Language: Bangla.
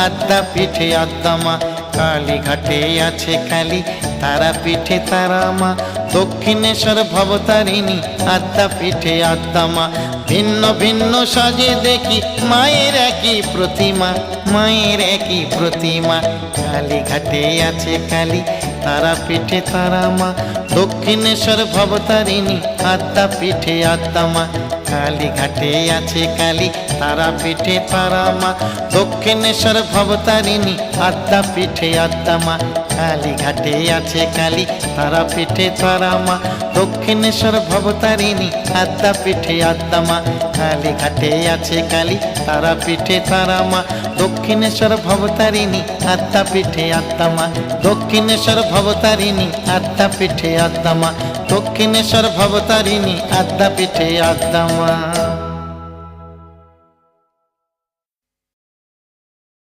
আদ্যা পিঠে আদ্যা মা, কালীঘাটে আছে কালী, তারা পিঠে তারা মা, দক্ষিণেশ্বর ভবতারিণী, আদ্যা পিঠে আদ্যা মা। ভিন্ন ভিন্ন সাজে দেখি মায়ের একই প্রতিমা, মায়ের একই প্রতিমা। কালীঘাটে আছে কালী, তারা পিঠে তারা মা, দক্ষিণেশ্বর ভবতারিণী, আদ্যা পিঠে আদ্যা মা। কালীঘাটে আছে কালী, তারা পিঠে তারা মা, দক্ষিণেশ্বর ভবতারিণী, আদ্যা পিঠে আদ্যা মা। কালীঘাটে আছে কালী, তারা পিঠে তারা মা, দক্ষিণেশ্বর ভবতারিণী, আদ্যা পিঠে আদ্যা মা। কালীঘাটে আছে কালী, তারা পিঠে তারা মা, দক্ষিণেশ্বর ভবতারিণী, আদ্যা পিঠে আদ্যা মা। দক্ষিণেশ্বর ভবতারিণী, আদ্যা পিঠে আদ্যা মা, দক্ষিণেশ্বর ভবতারিণী, আদ্যা পিঠে আদ্যা মা।